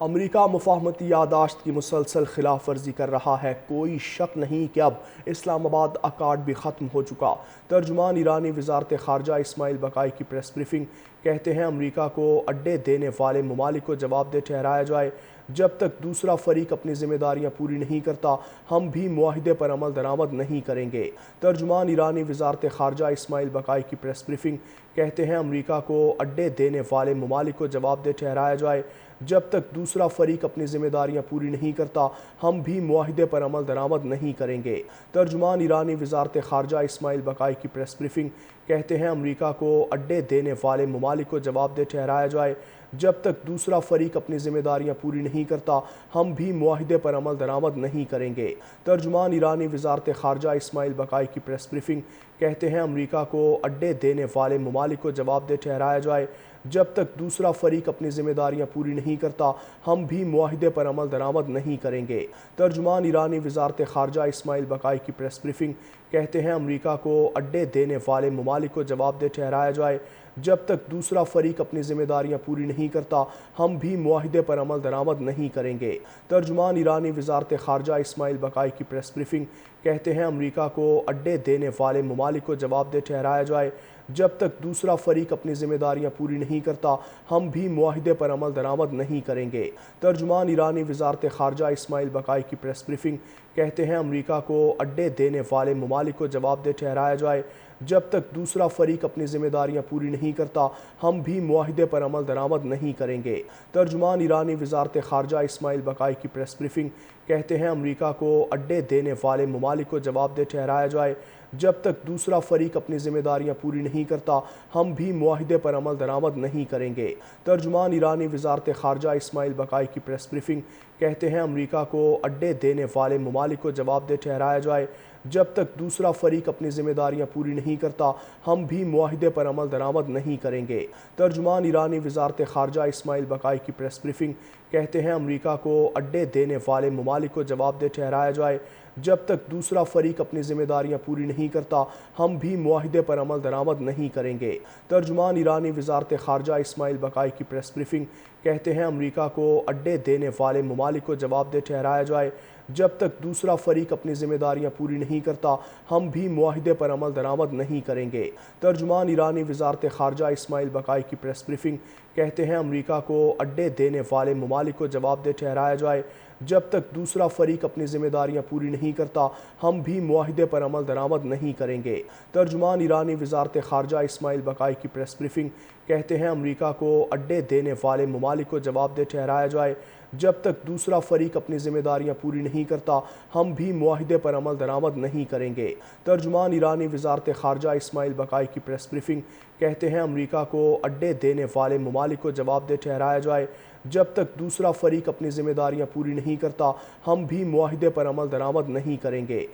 امریکہ مفاہمتی یادداشت کی مسلسل خلاف ورزی کر رہا ہے۔ کوئی شک نہیں کہ اب اسلام آباد اکارڈ بھی ختم ہو چکا۔ ترجمان ایرانی وزارت خارجہ اسماعیل بقائی کی پریس بریفنگ کہتے ہیں امریکہ کو اڈے دینے والے ممالک کو جواب دہ ٹھہرایا جائے۔ جب تک دوسرا فریق اپنی ذمہ داریاں پوری نہیں کرتا ہم بھی معاہدے پر عمل درآمد نہیں کریں گے۔ ترجمان ایرانی وزارت خارجہ اسماعیل بقائی کی پریس بریفنگ کہتے ہیں امریکہ کو اڈے دینے والے ممالک کو جواب دہ ٹھہرایا جائے۔ جب تک دوسرا فریق اپنی ذمہ داریاں پوری نہیں کرتا ہم بھی معاہدے پر عمل درآمد نہیں کریں گے۔ ترجمان ایرانی وزارت خارجہ اسماعیل بقائی کی پریس بریفنگ کہتے ہیں امریکہ کو اڈے دینے والے ممالک کو جواب دہ ٹھہرایا جائے۔ جب تک دوسرا فریق اپنی ذمہ داریاں پوری نہیں کرتا ہم بھی معاہدے پر عمل درآمد نہیں کریں گے۔ ترجمان ایرانی وزارت خارجہ اسماعیل بقائی کی پریس بریفنگ کہتے ہیں امریکہ کو اڈے دینے والے ممالک کو جواب دہ ٹھہرایا جائے۔ جب تک دوسرا فریق اپنی ذمہ داریاں پوری نہیں کرتا ہم بھی معاہدے پر عمل درآمد نہیں کریں گے۔ ترجمان ایرانی وزارت خارجہ اسماعیل بقائی کی پریس بریفنگ کہتے ہیں امریکہ کو اڈے دینے والے ممالک کو جواب دہ ٹھہرایا جائے۔ جب تک دوسرا فریق اپنی ذمہ داریاں پوری نہیں کرتا ہم بھی معاہدے پر عمل درآمد نہیں کریں گے۔ ترجمان ایرانی وزارت خارجہ اسماعیل بقائی کی پریس بریفنگ کہتے ہیں امریکہ کو اڈے دینے والے ممالک کو جواب دہ ٹھہرایا جائے۔ جب تک دوسرا فریق اپنی ذمہ داریاں پوری نہیں کرتا ہم بھی معاہدے پر عمل درآمد نہیں کریں گے۔ ترجمان ایرانی وزارت خارجہ اسماعیل بقائی کی پریس بریفنگ کہتے ہیں امریکہ کو اڈے دینے والے ممالک کو جواب دہ ٹھہرایا جائے۔ جب تک دوسرا فریق اپنی ذمہ داریاں پوری نہیں کرتا ہم بھی معاہدے پر عمل درآمد نہیں کریں گے۔ ترجمان ایرانی وزارت خارجہ اسماعیل بقائی کی پریس بریفنگ کہتے ہیں امریکہ کو اڈے دینے والے ممالک کو جواب دہ ٹھہرایا جائے۔ جب تک دوسرا فریق اپنی ذمہ داریاں پوری نہیں کرتا ہم بھی معاہدے پر عمل درآمد نہیں کریں گے۔ ترجمان ایرانی وزارت خارجہ اسماعیل بقائی کی پریس بریفنگ کہتے ہیں امریکہ کو اڈے دینے والے ممالک کو جواب دہ ٹھہرایا جائے۔ جب تک دوسرا فریق اپنی ذمہ داریاں پوری نہیں کرتا ہم بھی معاہدے پر عمل درآمد نہیں کریں گے۔ ترجمان ایرانی وزارت خارجہ اسماعیل بقائی کی پریس بریفنگ کہتے ہیں امریکہ کو اڈے دینے والے ممالک کو جواب دہ ٹھہرایا جائے۔ جب تک دوسرا فریق اپنی ذمہ داریاں پوری نہیں کرتا ہم بھی معاہدے پر عمل درآمد نہیں کریں گے۔ ترجمان ایرانی وزارت خارجہ اسماعیل بقائی کی پریس بریفنگ کہتے ہیں امریکہ کو اڈے دینے والے ممالک کو جواب دہ ٹھہرایا جائے۔ جب تک دوسرا فریق اپنی ذمہ داریاں پوری نہیں کرتا ہم بھی معاہدے پر عمل درآمد نہیں کریں گے۔ ترجمان ایرانی وزارت خارجہ اسماعیل بقائی کی پریس بریفنگ کہتے ہیں امریکہ کو اڈے دینے والے ممالک کو جواب دہ ٹھہرایا جائے۔ جب تک دوسرا فریق اپنی ذمہ داریاں پوری نہیں کرتا ہم بھی معاہدے پر عمل درآمد نہیں کریں گے۔ ترجمان ایرانی وزارت خارجہ اسماعیل بقائی کی پریس بریفنگ کہتے ہیں امریکہ کو اڈے دینے والے ممالک کو جواب دہ ٹھہرایا جائے۔ جب تک دوسرا فریق اپنی ذمہ داریاں پوری نہیں کرتا ہم بھی معاہدے پر عمل درآمد نہیں کریں گے۔ ترجمان ایرانی وزارت خارجہ اسماعیل بقائی کی پریس بریفنگ کہتے ہیں امریکہ کو اڈے دینے والے ممالک کو جواب دہ ٹھہرایا جائے۔ جب تک دوسرا فریق اپنی ذمہ داریاں پوری نہیں کرتا ہم بھی معاہدے پر عمل درآمد نہیں کریں گے۔